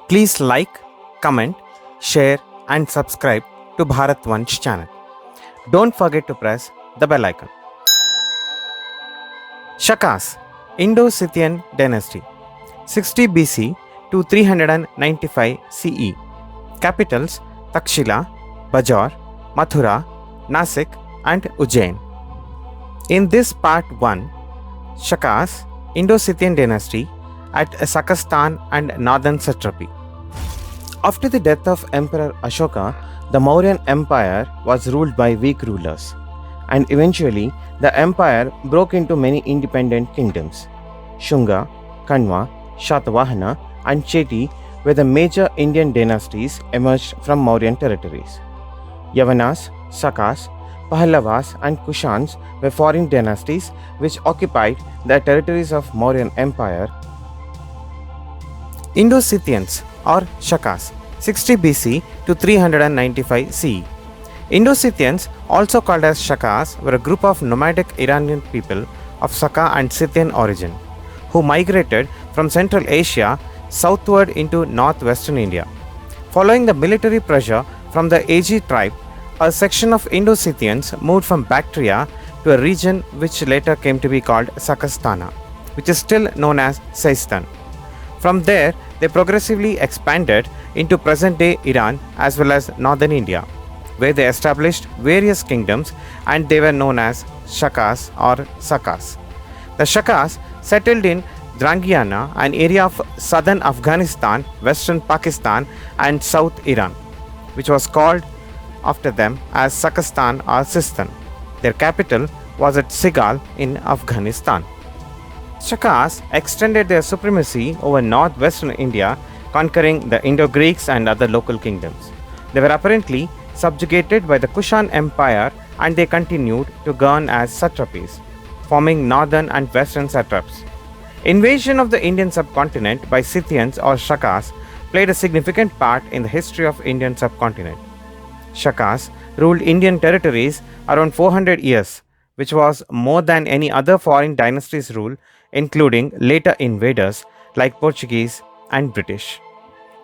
Please like, comment, share, and subscribe to Bharat Vansh channel. Don't forget to press the bell icon. Shakas, Indo-Scythian dynasty, 60 BC to 395 CE. Capitals Takshila, Bajaur, Mathura, Nasik, and Ujjain. In this part 1, Shakas, Indo-Scythian dynasty at Sakastan and northern satrapy. After the death of Emperor Ashoka, the Mauryan Empire was ruled by weak rulers, and eventually the empire broke into many independent kingdoms. Shunga, Kanva, Shatavahana, and Cheti were the major Indian dynasties emerged from Mauryan territories. Yavanas, Sakas, Pahallavas, and Kushans were foreign dynasties which occupied the territories of Mauryan Empire. Indo-Scythians or Shakas, 60 BC to 395 CE. Indo-Scythians, also called as Shakas, were a group of nomadic Iranian people of Saka and Scythian origin, who migrated from Central Asia southward into northwestern India. Following the military pressure from the Ag tribe, a section of Indo-Scythians moved from Bactria to a region which later came to be called Sakastana, which is still known as Seistan. From there, they progressively expanded into present-day Iran as well as northern India, where they established various kingdoms and they were known as Shakas or Sakas. The Shakas settled in Drangiana, an area of southern Afghanistan, western Pakistan, and south Iran, which was called after them as Sakastan or Sistan. Their capital was at Sigal in Afghanistan. Shakas extended their supremacy over northwestern India, conquering the Indo-Greeks and other local kingdoms. They were apparently subjugated by the Kushan Empire and they continued to govern as satrapies, forming northern and western satraps. Invasion of the Indian subcontinent by Scythians or Shakas played a significant part in the history of Indian subcontinent. Shakas ruled Indian territories around 400 years, which was more than any other foreign dynasty's rule, including later invaders like Portuguese and British.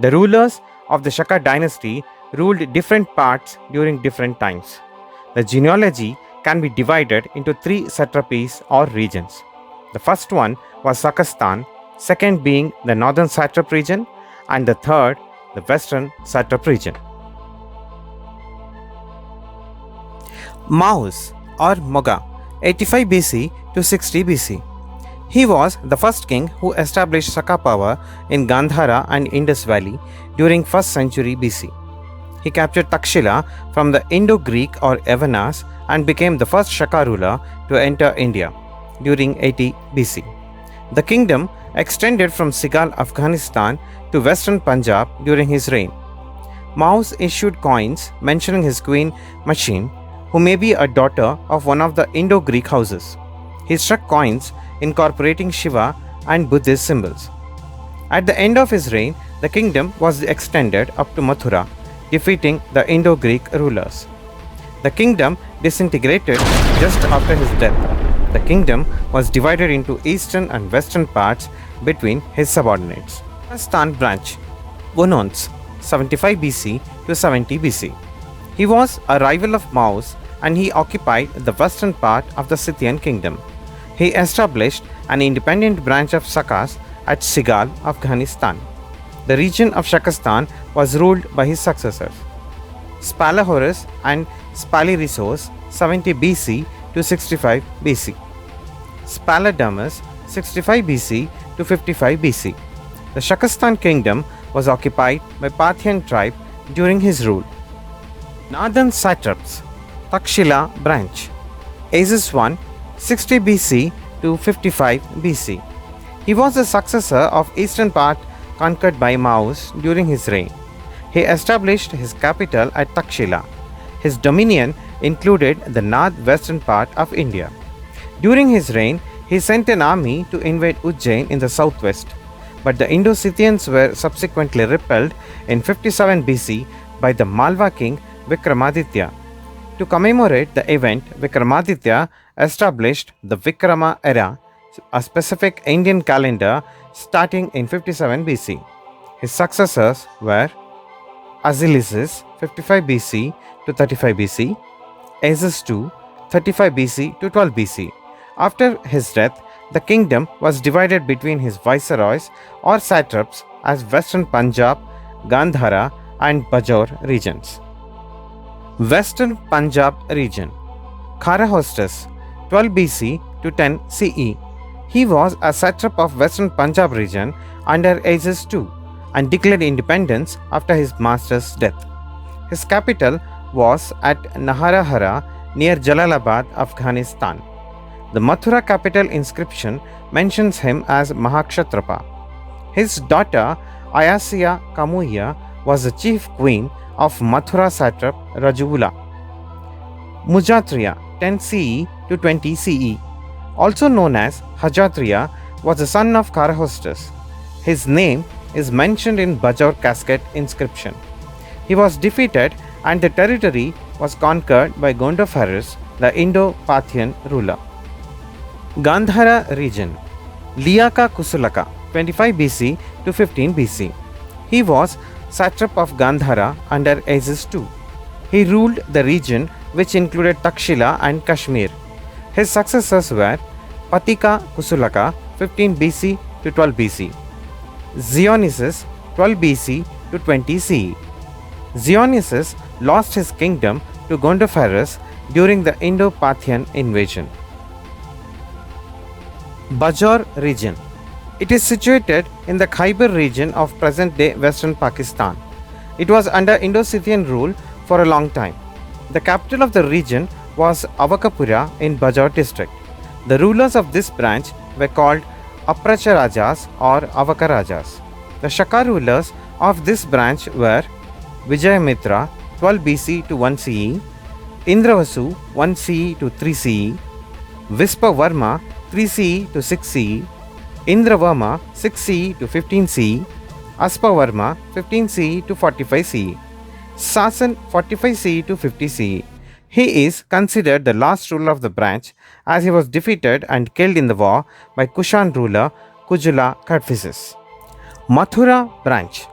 The rulers of the Shaka dynasty ruled different parts during different times. The genealogy can be divided into 3 satrapies or regions. The first one was Sakastan, second being the northern satrap region, and the third, the western satrap region. Maus or Moga, 85 BC to 60 BC. He was the first king who established Saka power in Gandhara and Indus Valley during 1st century BC. He captured Takshila from the Indo-Greek or Yavanas and became the first Shaka ruler to enter India during 80 BC. The kingdom extended from Sigal, Afghanistan to western Punjab during his reign. Maus issued coins mentioning his queen Machine, who may be a daughter of one of the Indo-Greek houses. He struck coins incorporating Shiva and Buddhist symbols. At the end of his reign, the kingdom was extended up to Mathura, defeating the Indo-Greek rulers. The kingdom disintegrated just after his death. The kingdom was divided into eastern and western parts between his subordinates. Sakastan branch, Vonons, 75 BC to 70 BC. He was a rival of Maus and he occupied the western part of the Scythian kingdom. He established an independent branch of Sakas at Sigal, Afghanistan. The region of Shakastan was ruled by his successors, Spalahorus and Spalirissos, 70 BC to 65 BC. Spaladermus, 65 BC to 55 BC. The Shakastan kingdom was occupied by Parthian tribe during his rule. Northern satraps, Takshila branch, Asus I, 60 BC to 55 BC. He was the successor of eastern part conquered by Maus during his reign. He established his capital at Takshila. His dominion included the northwestern part of India. During his reign, he sent an army to invade Ujjain in the southwest, but the Indo-Scythians were subsequently repelled in 57 BC by the Malwa king Vikramaditya. To commemorate the event, Vikramaditya established the Vikrama era a specific Indian calendar starting in 57 BC. His successors were Azilisis 55 BC to 35 BC, Azus II 35 BC to 12 BC. After his death, the kingdom was divided between his viceroys or satraps as Western Punjab, Gandhara, and Bajaur regions. Western Punjab region. Kharahostus 12 BC to 10 CE. He was a satrap of Western Punjab region under Azus II and declared independence after his master's death. His capital was at Naharahara near Jalalabad, Afghanistan. The Mathura capital inscription mentions him as Mahakshatrapa. His daughter Ayasya Kamuya was the chief queen of Mathura satrap Rajuvula. Mujatriya 10 CE to 20 CE, also known as Hajatriya, was the son of Kharahostus. His name is mentioned in Bajaur casket inscription. He was defeated and the territory was conquered by Gondophares, the Indo-Parthian ruler. Gandhara region. Liyaka Kusulaka 25 BC to 15 BC. He was satrap of Gandhara under Azus II. He ruled the region which included Takshila and Kashmir. His successors were Patika Kusulaka 15 BC to 12 BC, Xionisis 12 BC to 20 CE. Xionisis lost his kingdom to Gondophares during the Indo-Parthian invasion. Bajaur region. It is situated in the Khyber region of present-day Western Pakistan. It was under Indo-Scythian rule for a long time. The capital of the region was Avakapura in Bajaur district. The rulers of this branch were called Apracha Rajas or Avaka Rajas. The Shaka rulers of this branch were Vijayamitra 12 BC to 1 CE, Indravasu 1 CE to 3 CE, Vispavarma 3 CE to 6 CE, Indravarma 6 CE to 15 CE, Aspavarma 15 CE to 45 CE, Sasan 45 CE to 50 CE. He is considered the last ruler of the branch as he was defeated and killed in the war by Kushan ruler Kujula Kadphises. Mathura branch.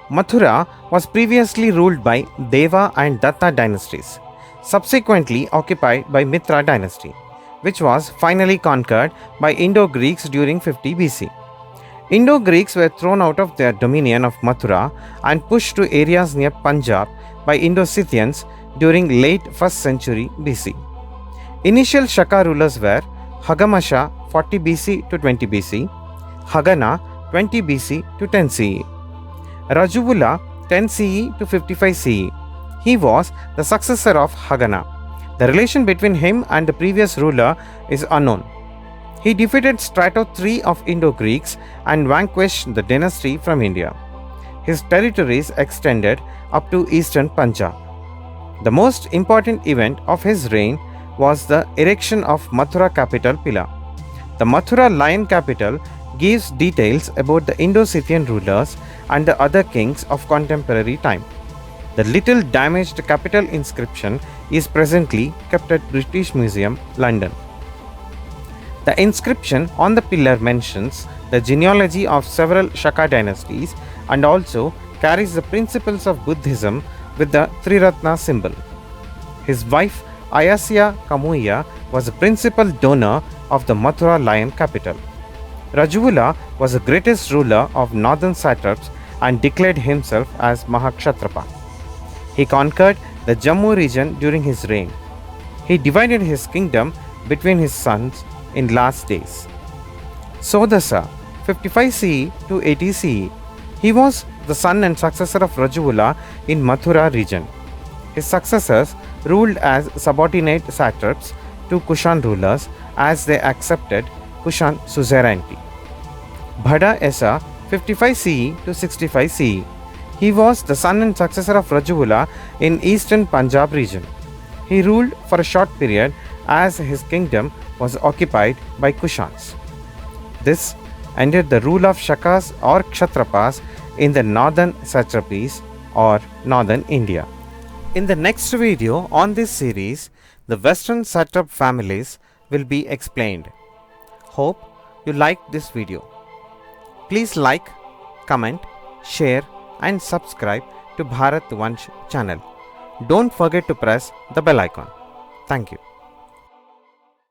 Mathura was previously ruled by Deva and Datta dynasties, subsequently occupied by Mitra dynasty, which was finally conquered by Indo-Greeks during 50 BC. Indo-Greeks were thrown out of their dominion of Mathura and pushed to areas near Punjab by Indo-Scythians during late 1st century BC. Initial Shaka rulers were Hagamasha 40 BC to 20 BC, Hagana 20 BC to 10 CE, Rajuvula 10 CE to 55 CE. He was the successor of Hagana. The relation between him and the previous ruler is unknown. He defeated Strato III of Indo-Greeks and vanquished the dynasty from India. His territories extended up to eastern Punjab. The most important event of his reign was the erection of Mathura capital Pila. The Mathura lion capital gives details about the Indo-Scythian rulers and the other kings of contemporary time. The little damaged capital inscription is presently kept at British Museum, London. The inscription on the pillar mentions the genealogy of several Shaka dynasties and also carries the principles of Buddhism with the Triratna symbol. His wife Ayasya Kamuya was the principal donor of the Mathura lion capital. Rajuvula was the greatest ruler of northern satraps and declared himself as Mahakshatrapa. He conquered the Jammu region during his reign. He divided his kingdom between his sons in last days. Sodasa 55 CE to 80 CE. He was the son and successor of Rajuvula in Mathura region. His successors ruled as subordinate satraps to Kushan rulers as they accepted Kushan suzerainty. Bhada Esa 55 CE to 65 CE. He was the son and successor of Rajuvula in eastern Punjab region. He ruled for a short period as his kingdom was occupied by Kushans. This ended the rule of Shakas or Kshatrapas in the northern satrapies or northern India. In the next video on this series, the western satrap families will be explained. Hope you liked this video. Please like, comment, share and subscribe to Bharat Vansh channel. Don't forget to press the bell icon. Thank you.